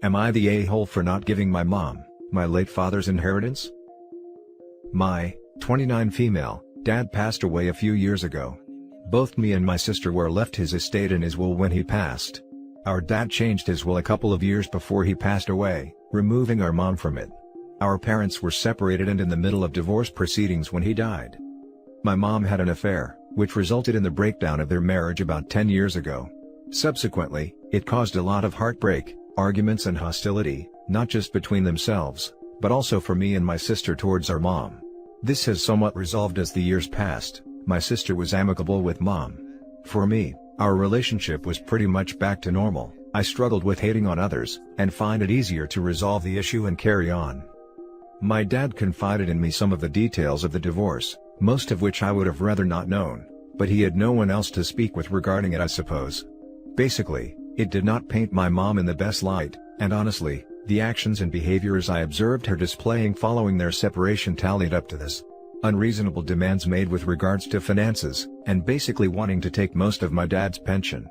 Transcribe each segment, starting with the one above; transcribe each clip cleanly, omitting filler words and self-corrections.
Am I the a-hole for not giving my mom my late father's inheritance? My 29 female dad passed away a few years ago. Both me and my sister were left his estate and his will when he passed. Our dad changed his will a couple of years before he passed away, removing our mom from it. Our parents were separated and in the middle of divorce proceedings when he died. My mom had an affair, which resulted in the breakdown of their marriage about 10 years ago. Subsequently, it caused a lot of heartbreak, arguments and hostility, not just between themselves, but also for me and my sister towards our mom. This has somewhat resolved as the years passed. My sister was amicable with mom. For me, our relationship was pretty much back to normal. I struggled with hating on others, and find it easier to resolve the issue and carry on. My dad confided in me some of the details of the divorce, most of which I would have rather not known, but he had no one else to speak with regarding it, I suppose. Basically, it did not paint my mom in the best light, and honestly, the actions and behaviors I observed her displaying following their separation tallied up to this. Unreasonable demands made with regards to finances, and basically wanting to take most of my dad's pension.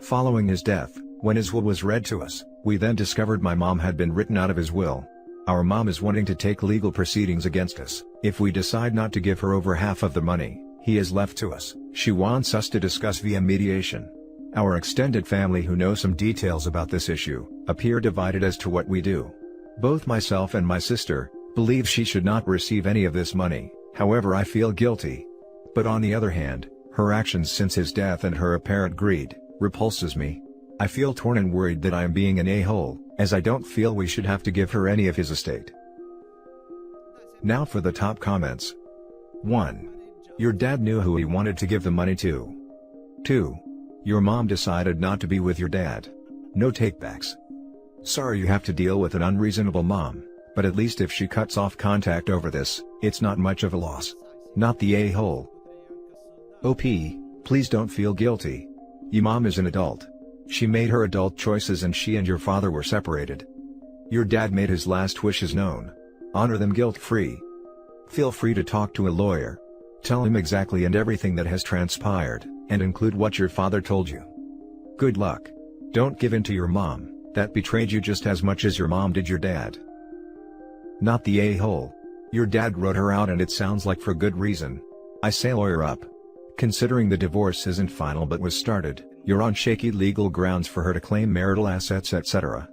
Following his death, when his will was read to us, we then discovered my mom had been written out of his will. Our mom is wanting to take legal proceedings against us. If we decide not to give her over half of the money he has left to us, she wants us to discuss via mediation. Our extended family, who know some details about this issue, appear divided as to what we do. Both myself and my sister believe she should not receive any of this money, however I feel guilty. But on the other hand, her actions since his death and her apparent greed repulses me. I feel torn and worried that I am being an a-hole, as I don't feel we should have to give her any of his estate. Now for the top comments. 1. Your dad knew who he wanted to give the money to. 2. Your mom decided not to be with your dad. No takebacks. Sorry you have to deal with an unreasonable mom, but at least if she cuts off contact over this, it's not much of a loss. Not the a-hole. OP, please don't feel guilty. Your mom is an adult. She made her adult choices and she and your father were separated. Your dad made his last wishes known. Honor them guilt-free. Feel free to talk to a lawyer. Tell him exactly and everything that has transpired, and include what your father told you. Good luck. Don't give in to your mom, that betrayed you just as much as your mom did your dad. Not the a-hole. Your dad wrote her out and it sounds like for good reason. I say lawyer up. Considering the divorce isn't final but was started, you're on shaky legal grounds for her to claim marital assets, etc.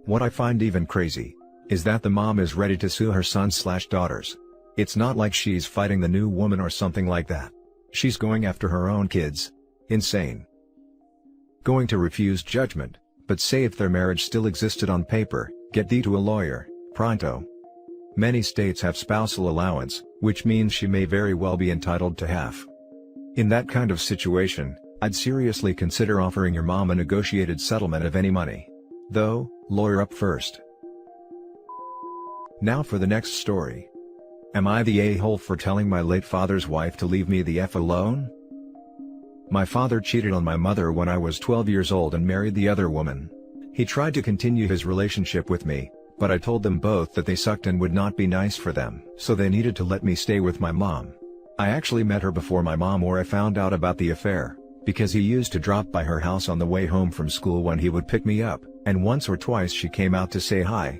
What I find even crazy is that the mom is ready to sue her sons/daughters. It's not like she's fighting the new woman or something like that. She's going after her own kids. Insane. Going to refuse judgment, but say if their marriage still existed on paper, get thee to a lawyer, pronto. Many states have spousal allowance, which means she may very well be entitled to half. In that kind of situation, I'd seriously consider offering your mom a negotiated settlement of any money. Though, lawyer up first. Now for the next story. Am I the a-hole for telling my late father's wife to leave me the F alone? My father cheated on my mother when I was 12 years old and married the other woman. He tried to continue his relationship with me, but I told them both that they sucked and would not be nice for them, so they needed to let me stay with my mom. I actually met her before my mom or I found out about the affair, because he used to drop by her house on the way home from school when he would pick me up, and once or twice she came out to say hi.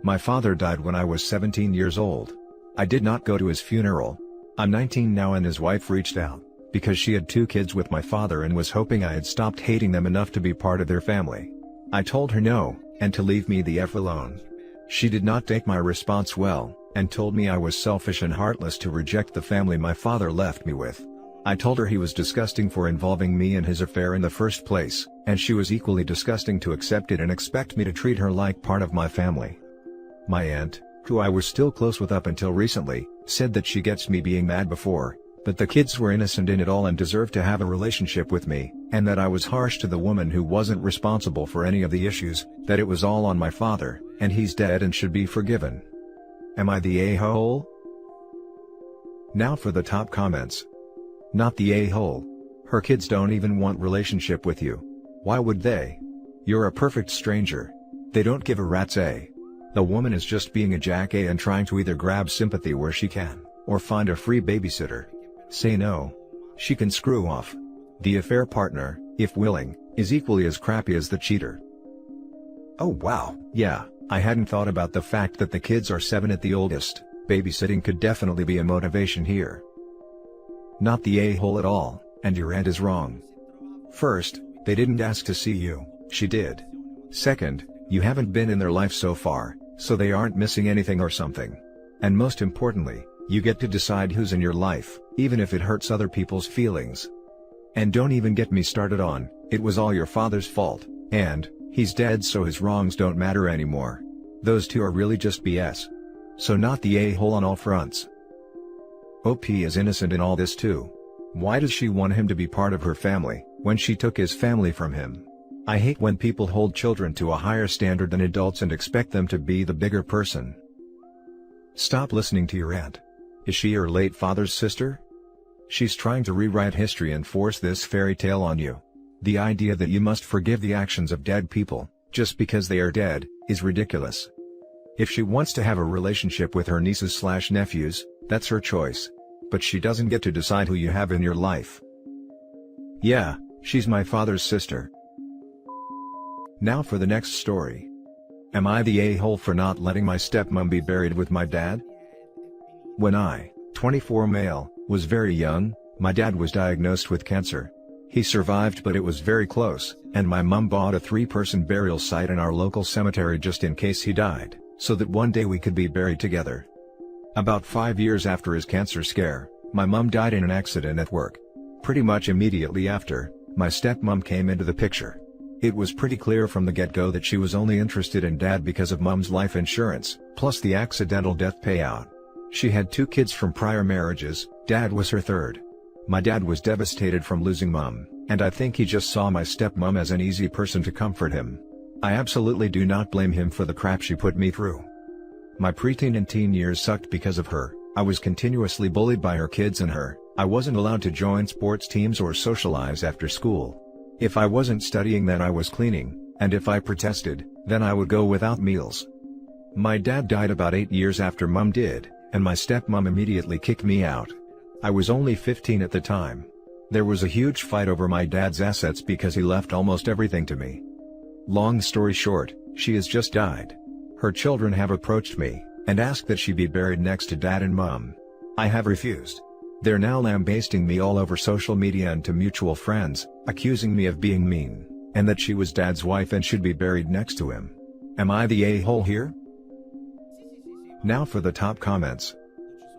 My father died when I was 17 years old. I did not go to his funeral. I'm 19 now and his wife reached out, because she had 2 kids with my father and was hoping I had stopped hating them enough to be part of their family. I told her no, and to leave me the F alone. She did not take my response well, and told me I was selfish and heartless to reject the family my father left me with. I told her he was disgusting for involving me in his affair in the first place, and she was equally disgusting to accept it and expect me to treat her like part of my family. My aunt, who I was still close with up until recently, said that she gets me being mad before, but the kids were innocent in it all and deserved to have a relationship with me, and that I was harsh to the woman who wasn't responsible for any of the issues, that it was all on my father, and he's dead and should be forgiven. Am I the a-hole? Now for the top comments. Not the a-hole. Her kids don't even want relationship with you. Why would they? You're a perfect stranger. They don't give a rat's a. The woman is just being a jack and trying to either grab sympathy where she can, or find a free babysitter. Say no. She can screw off. The affair partner, if willing, is equally as crappy as the cheater. Oh wow, yeah, I hadn't thought about the fact that the kids are 7 at the oldest. Babysitting could definitely be a motivation here. Not the a-hole at all, and your aunt is wrong. First, they didn't ask to see you, she did. Second, you haven't been in their life so far, so they aren't missing anything or something. And most importantly, you get to decide who's in your life, even if it hurts other people's feelings. And don't even get me started on, it was all your father's fault, and, he's dead so his wrongs don't matter anymore. Those two are really just BS. So not the a-hole on all fronts. OP is innocent in all this too. Why does she want him to be part of her family, when she took his family from him? I hate when people hold children to a higher standard than adults and expect them to be the bigger person. Stop listening to your aunt. Is she your late father's sister? She's trying to rewrite history and force this fairy tale on you. The idea that you must forgive the actions of dead people, just because they are dead, is ridiculous. If she wants to have a relationship with her nieces/nephews, that's her choice. But she doesn't get to decide who you have in your life. Yeah, she's my father's sister. Now for the next story. Am I the a-hole for not letting my stepmom be buried with my dad? When I, 24 male, was very young, my dad was diagnosed with cancer. He survived but it was very close, and my mum bought a 3-person burial site in our local cemetery just in case he died, so that one day we could be buried together. About 5 years after his cancer scare, my mum died in an accident at work. Pretty much immediately after, my stepmom came into the picture. It was pretty clear from the get-go that she was only interested in dad because of mum's life insurance, plus the accidental death payout. She had 2 kids from prior marriages, dad was her third. My dad was devastated from losing mum, and I think he just saw my stepmom as an easy person to comfort him. I absolutely do not blame him for the crap she put me through. My preteen and teen years sucked because of her. I was continuously bullied by her kids and her. I wasn't allowed to join sports teams or socialize after school. If I wasn't studying then I was cleaning, and if I protested, then I would go without meals. My dad died about 8 years after mum did, and my stepmom immediately kicked me out. I was only 15 at the time. There was a huge fight over my dad's assets because he left almost everything to me. Long story short, she has just died. Her children have approached me, and asked that she be buried next to dad and mum. I have refused. They're now lambasting me all over social media and to mutual friends, accusing me of being mean, and that she was dad's wife and should be buried next to him. Am I the a-hole here? Now for the top comments.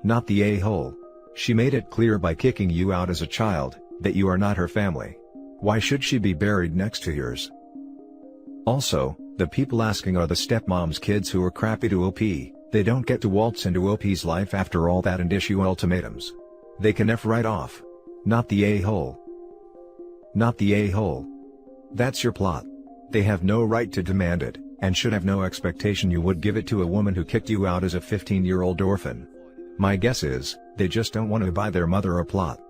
Not the a-hole. She made it clear by kicking you out as a child, that you are not her family. Why should she be buried next to yours? Also, the people asking are the stepmom's kids who are crappy to OP, they don't get to waltz into OP's life after all that and issue ultimatums. They can F right off. Not the a-hole. Not the a-hole. That's your plot. They have no right to demand it, and should have no expectation you would give it to a woman who kicked you out as a 15-year-old orphan. My guess is, they just don't want to buy their mother a plot.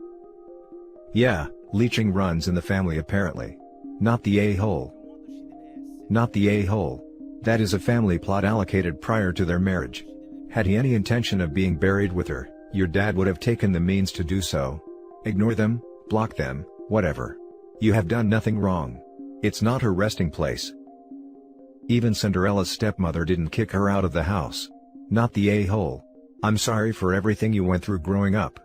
Yeah, leeching runs in the family apparently. Not the a-hole. Not the a-hole. That is a family plot allocated prior to their marriage. Had he any intention of being buried with her, your dad would have taken the means to do so. Ignore them, block them, whatever. You have done nothing wrong. It's not her resting place. Even Cinderella's stepmother didn't kick her out of the house. Not the a-hole. I'm sorry for everything you went through growing up.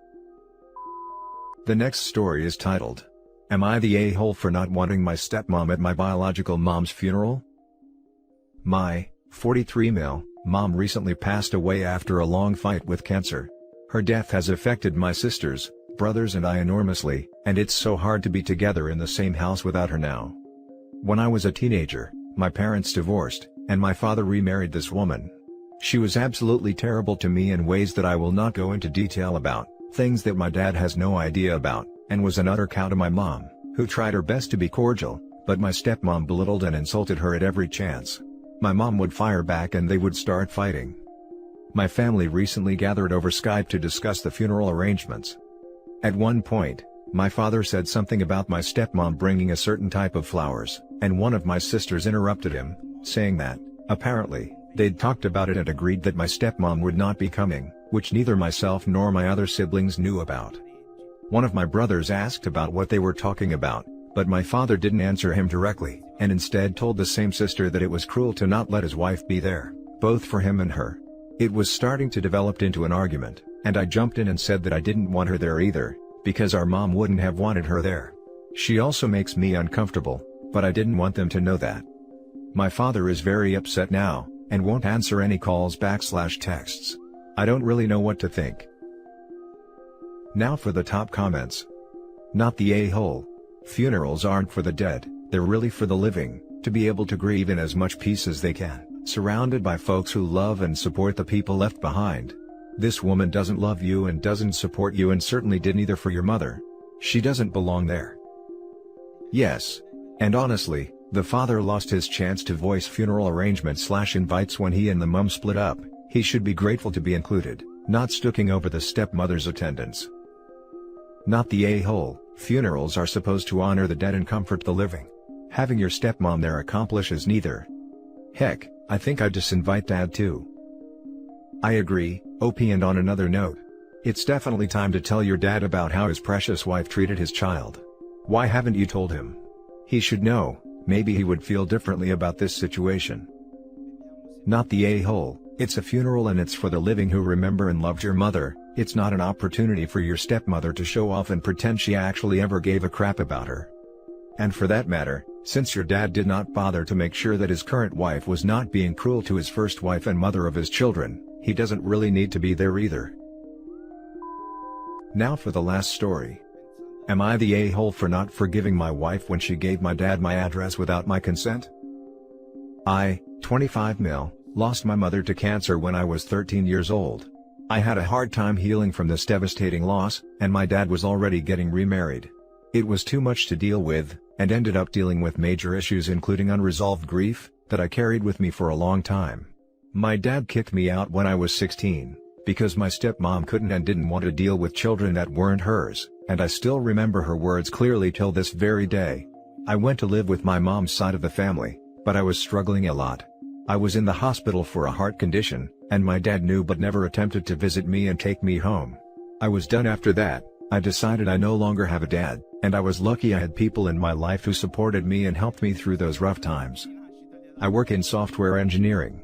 The next story is titled, Am I the a-hole for not wanting my stepmom at my biological mom's funeral? My, 43 male, mom recently passed away after a long fight with cancer. Her death has affected my sisters, brothers and I enormously, and it's so hard to be together in the same house without her now. When I was a teenager, my parents divorced, and my father remarried this woman. She was absolutely terrible to me in ways that I will not go into detail about, things that my dad has no idea about, and was an utter cow to my mom, who tried her best to be cordial, but my stepmom belittled and insulted her at every chance. My mom would fire back and they would start fighting. My family recently gathered over Skype to discuss the funeral arrangements. At one point, my father said something about my stepmom bringing a certain type of flowers, and one of my sisters interrupted him, saying that, apparently, they'd talked about it and agreed that my stepmom would not be coming, which neither myself nor my other siblings knew about. One of my brothers asked about what they were talking about, But my father didn't answer him directly, and instead told the same sister that it was cruel to not let his wife be there, both for him and her. It was starting to develop into an argument, and I jumped in and said that I didn't want her there either, because our mom wouldn't have wanted her there. She also makes me uncomfortable, but I didn't want them to know that. My father is very upset now, and won't answer any calls / texts. I don't really know what to think. Now for the top comments. Not the a-hole. Funerals aren't for the dead, they're really for the living, to be able to grieve in as much peace as they can, surrounded by folks who love and support the people left behind. This woman doesn't love you and doesn't support you, and certainly didn't either for your mother. She doesn't belong there. Yes. And honestly, the father lost his chance to voice funeral arrangements / invites when he and the mum split up. He should be grateful to be included, not stooking over the stepmother's attendance. Not the a-hole. Funerals are supposed to honor the dead and comfort the living. Having your stepmom there accomplishes neither. Heck, I think I'd disinvite dad too. I agree, OP. And on another note, it's definitely time to tell your dad about how his precious wife treated his child. Why haven't you told him? He should know, maybe he would feel differently about this situation. Not the a-hole. It's a funeral and it's for the living who remember and loved your mother. It's not an opportunity for your stepmother to show off and pretend she actually ever gave a crap about her. And for that matter, since your dad did not bother to make sure that his current wife was not being cruel to his first wife and mother of his children, he doesn't really need to be there either. Now for the last story. Am I the a-hole for not forgiving my wife when she gave my dad my address without my consent? I, 25 mil, lost my mother to cancer when I was 13 years old. I had a hard time healing from this devastating loss, and my dad was already getting remarried. It was too much to deal with, and ended up dealing with major issues including unresolved grief, that I carried with me for a long time. My dad kicked me out when I was 16, because my stepmom couldn't and didn't want to deal with children that weren't hers, and I still remember her words clearly till this very day. I went to live with my mom's side of the family, but I was struggling a lot. I was in the hospital for a heart condition, and my dad knew but never attempted to visit me and take me home. I was done after that. I decided I no longer have a dad, and I was lucky I had people in my life who supported me and helped me through those rough times. I work in software engineering.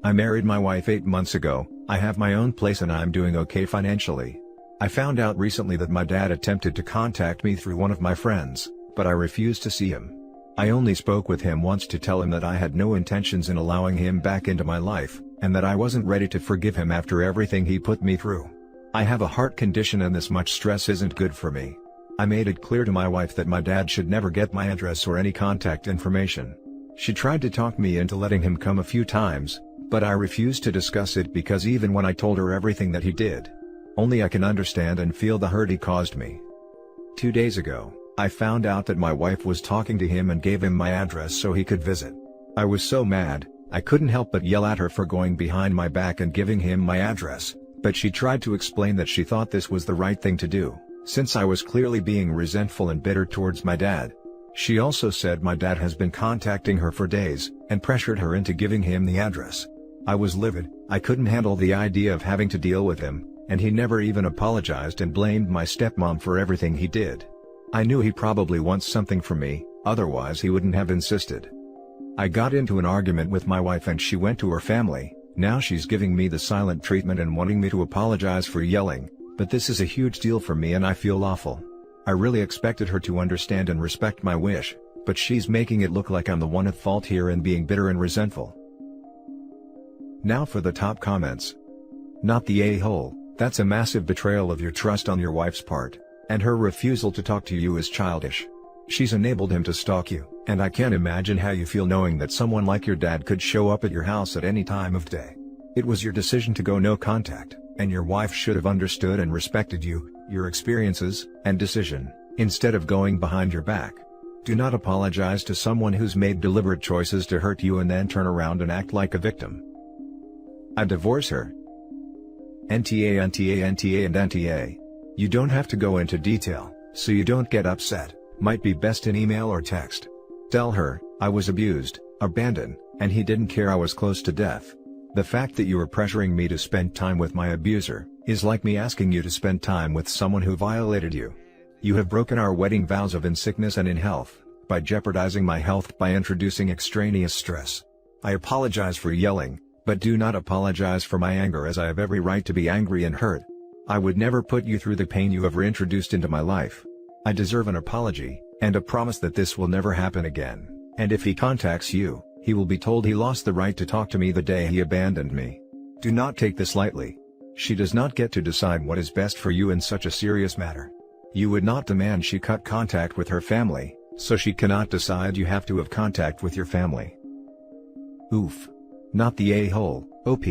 I married my wife 8 months ago, I have my own place and I'm doing okay financially. I found out recently that my dad attempted to contact me through one of my friends, but I refused to see him. I only spoke with him once to tell him that I had no intentions in allowing him back into my life, and that I wasn't ready to forgive him after everything he put me through. I have a heart condition and this much stress isn't good for me. I made it clear to my wife that my dad should never get my address or any contact information. She tried to talk me into letting him come a few times, but I refused to discuss it because even when I told her everything that he did, only I can understand and feel the hurt he caused me. 2 days ago, I found out that my wife was talking to him and gave him my address so he could visit. I was so mad, I couldn't help but yell at her for going behind my back and giving him my address, but she tried to explain that she thought this was the right thing to do, since I was clearly being resentful and bitter towards my dad. She also said my dad has been contacting her for days, and pressured her into giving him the address. I was livid. I couldn't handle the idea of having to deal with him, and he never even apologized and blamed my stepmom for everything he did. I knew he probably wants something from me, otherwise he wouldn't have insisted. I got into an argument with my wife and she went to her family. Now she's giving me the silent treatment and wanting me to apologize for yelling, but this is a huge deal for me and I feel awful. I really expected her to understand and respect my wish, but she's making it look like I'm the one at fault here and being bitter and resentful. Now for the top comments. Not the a-hole. That's a massive betrayal of your trust on your wife's part, and her refusal to talk to you is childish. She's enabled him to stalk you, and I can't imagine how you feel knowing that someone like your dad could show up at your house at any time of day. It was your decision to go no contact, and your wife should have understood and respected you, your experiences, and decision, instead of going behind your back. Do not apologize to someone who's made deliberate choices to hurt you and then turn around and act like a victim. I divorce her. NTA NTA NTA and NTA. You don't have to go into detail, so you don't get upset. Might be best in email or text. Tell her, I was abused, abandoned, and he didn't care I was close to death. The fact that you are pressuring me to spend time with my abuser, is like me asking you to spend time with someone who violated you. You have broken our wedding vows of in sickness and in health, by jeopardizing my health by introducing extraneous stress. I apologize for yelling, but do not apologize for my anger, as I have every right to be angry and hurt. I would never put you through the pain you have reintroduced into my life. I deserve an apology, and a promise that this will never happen again, and if he contacts you, he will be told he lost the right to talk to me the day he abandoned me. Do not take this lightly. She does not get to decide what is best for you in such a serious matter. You would not demand she cut contact with her family, so she cannot decide you have to have contact with your family. Oof. Not the a-hole, OP,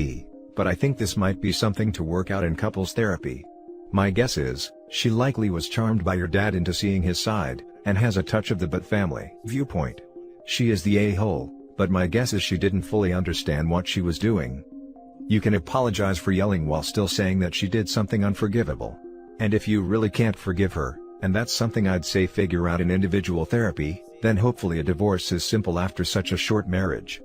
but I think this might be something to work out in couples therapy. My guess is, she likely was charmed by your dad into seeing his side, and has a touch of the but family viewpoint. She is the a-hole, but my guess is she didn't fully understand what she was doing. You can apologize for yelling while still saying that she did something unforgivable. And if you really can't forgive her, and that's something I'd say figure out in individual therapy, then hopefully a divorce is simple after such a short marriage.